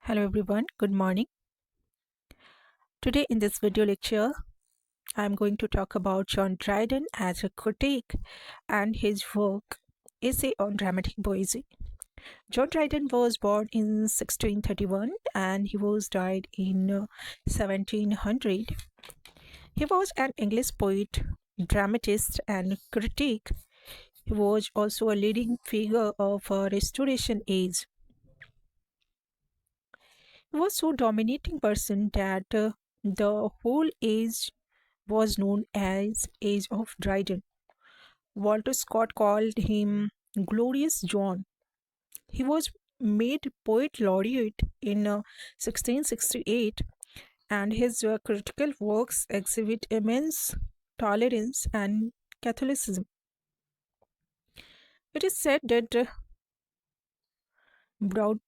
Hello everyone, good morning. Today in this video lecture, I'm going to talk about John Dryden as a critic and his work Essay on Dramatic Poesy. John Dryden was born in 1631 and he was died in 1700. He was an English poet, dramatist and critic. He was also a leading figure of a Restoration age. He was so dominating person that the whole age was known as Age of Dryden. Walter Scott called him Glorious John. He was made poet laureate in 1668, and his critical works exhibit immense tolerance and Catholicism. It is said that brought,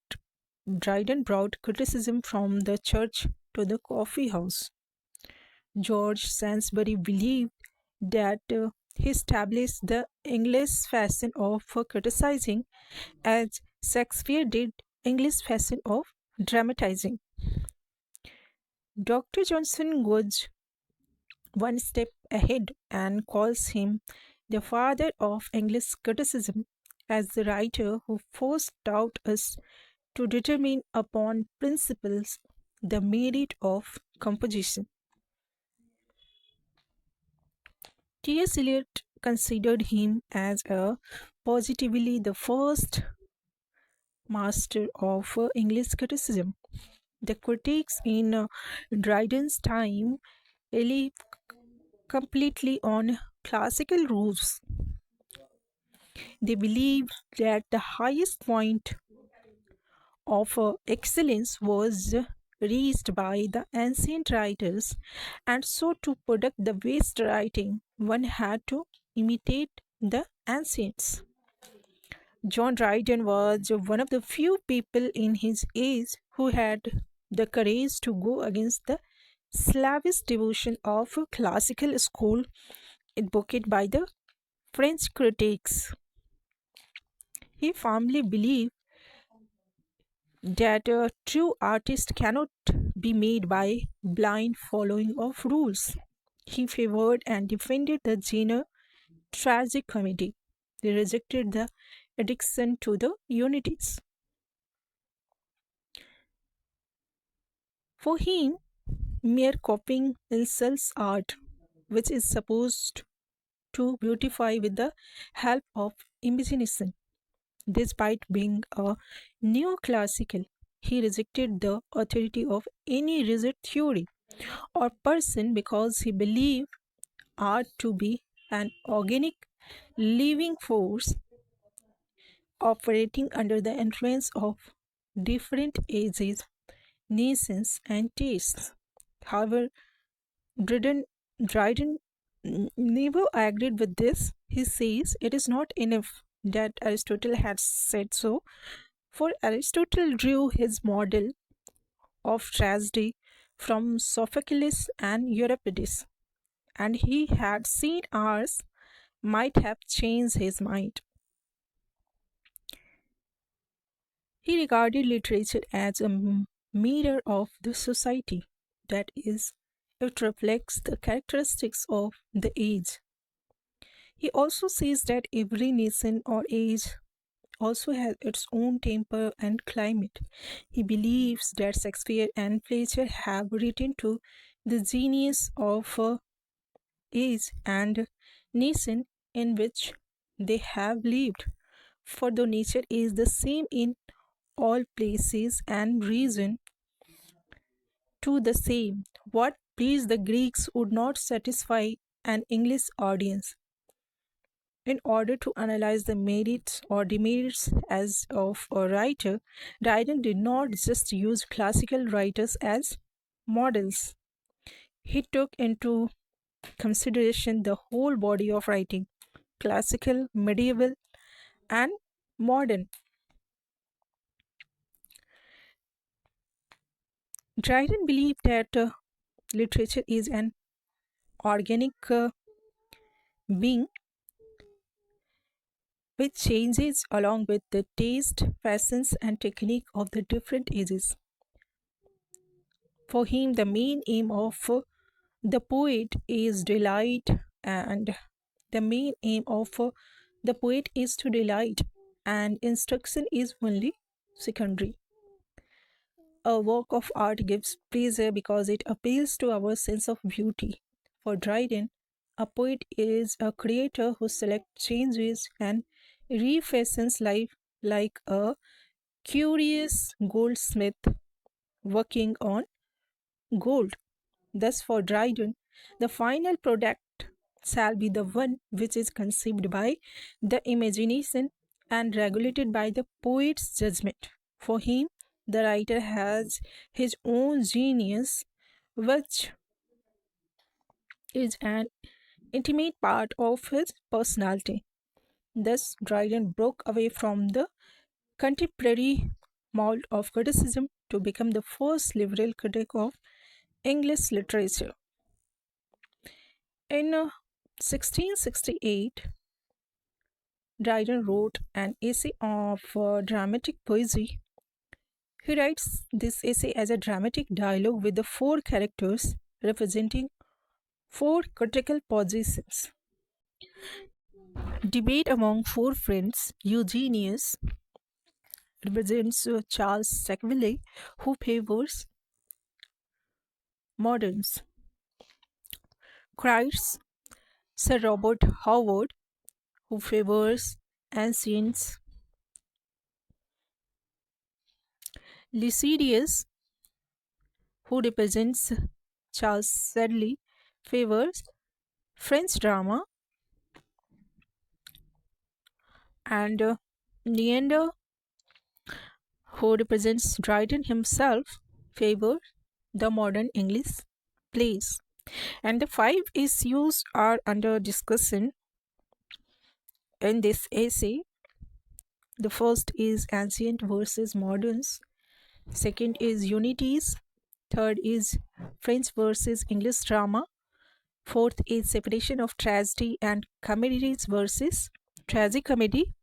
Dryden brought criticism from the church to the coffee house. George Sainsbury believed that he established the English fashion of criticizing as Shakespeare did English fashion of dramatizing. Dr. Johnson goes one step ahead and calls him the father of English criticism as the writer who first taught us to determine upon principles the merit of composition. T.S. Eliot considered him as a positively the first master of English criticism. The critics in Dryden's time relied completely on classical rules. They believed that the highest point of excellence was reached by the ancient writers, and so to product the best writing, one had to imitate the ancients. John Dryden was one of the few people in his age who had the courage to go against the slavish devotion of a classical school advocated by the French critics. He firmly believed that a true artist cannot be made by blind following of rules. He favored and defended the genre tragic comedy. They rejected the addiction to the unities. For him, mere copying insults art, which is supposed to beautify with the help of imagination. Despite being a neoclassical, he rejected the authority of any rigid theory or person because he believed art to be an organic living force operating under the influence of different ages, nations, and tastes. However, Dryden, Dryden never agreed with this. He says it is not enough that Aristotle had said so, for Aristotle drew his model of tragedy from Sophocles and Euripides, and he had seen ours might have changed his mind. He regarded literature as a mirror of the society, that is, it reflects the characteristics of the age. He also says that every nation or age also has its own temper and climate. He believes that Shakespeare and Fletcher have written to the genius of age and nation in which they have lived. For though nature is the same in all places and reason to the same, what pleased the Greeks would not satisfy an English audience. In order to analyze the merits or demerits as of a writer, Dryden did not just use classical writers as models. He took into consideration the whole body of writing, classical, medieval, and modern. Dryden believed that literature is an organic being which changes along with the taste, fashions, and technique of the different ages. For him, the main aim of the poet is delight, and the main aim of the poet is to delight, and instruction is only secondary. A work of art gives pleasure because it appeals to our sense of beauty. For Dryden, a poet is a creator who selects, changes, and refashions life like a curious goldsmith working on gold. Thus, for Dryden, the final product shall be the one which is conceived by the imagination and regulated by the poet's judgment. For him, the writer has his own genius, which is an intimate part of his personality. Thus, Dryden broke away from the contemporary mold of criticism to become the first liberal critic of English literature. In 1668, Dryden wrote an essay of dramatic poesy. He writes this essay as a dramatic dialogue with the four characters representing four critical positions. Debate among four friends. Eugenius represents Charles Sackville, who favors moderns. Christ, Sir Robert Howard, who favors ancients. Lycidius, who represents Charles Sedley, favors French drama, and Neander, who represents Dryden himself, favors the modern English plays. And the five issues are under discussion in this essay. The first is ancient versus moderns, second is unities, third is French versus English drama, fourth is separation of tragedy and comedies versus tragicomedy,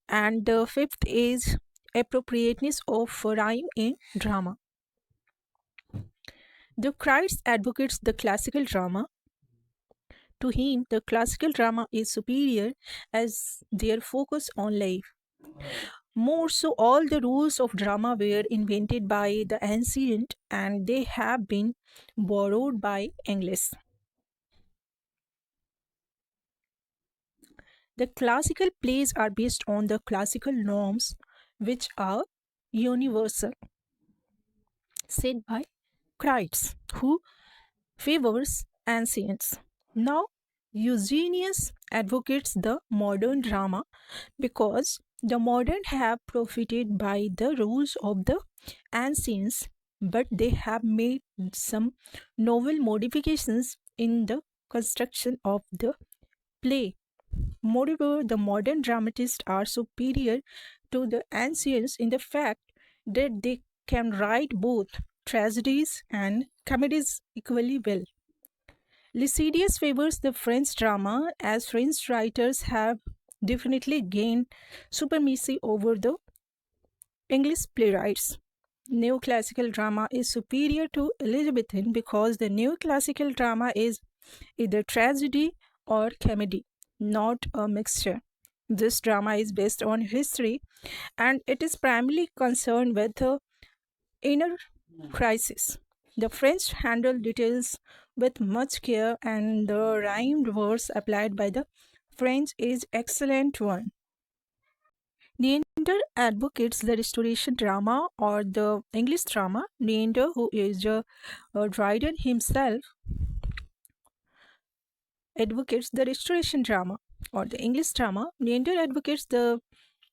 and the fifth is appropriateness of rhyme in drama. The Christ advocates the classical drama. To him, the classical drama is superior as their focus on life. More so, all the rules of drama were invented by the ancient and they have been borrowed by English. The classical plays are based on the classical norms which are universal, said by Crites, who favors ancients. Now, Eugenius advocates the modern drama because the modern have profited by the rules of the ancients, but they have made some novel modifications in the construction of the play. Moreover, the modern dramatists are superior to the ancients in the fact that they can write both tragedies and comedies equally well. Lycidius favors the French drama as French writers have definitely gained supremacy over the English playwrights. Neoclassical drama is superior to Elizabethan because the neoclassical drama is either tragedy or comedy, not a mixture. This drama is based on history and it is primarily concerned with the inner crisis. The French handle details with much care, and the rhymed verse applied by the French is excellent one. Neander advocates the restoration drama or the English drama. Neander, who is Dryden himself, advocates the restoration drama or the English drama. Neander advocates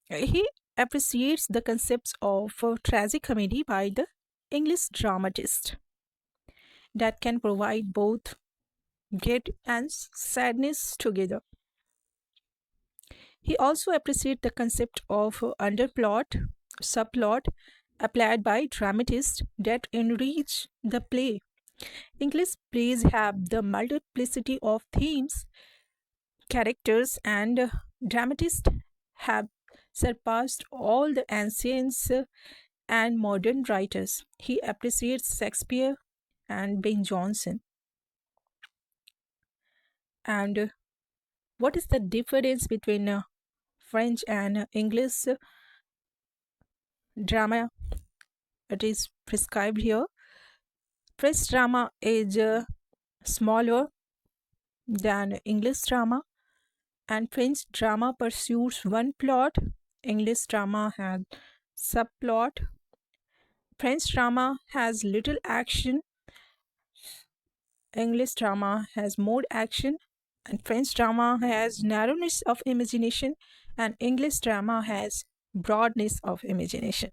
he appreciates the concepts of tragicomedy by the English dramatist that can provide both grit and sadness together. He also appreciates the concept of underplot, subplot applied by dramatists that enrich the play. English plays have the multiplicity of themes, characters, and dramatists have surpassed all the ancients and modern writers. He appreciates Shakespeare and Ben Jonson. And what is the difference between French and English drama? It is prescribed here. French drama is smaller than English drama, and French drama pursues one plot. English drama has subplot. French drama has little action. English drama has more action. And French drama has narrowness of imagination, and English drama has broadness of imagination.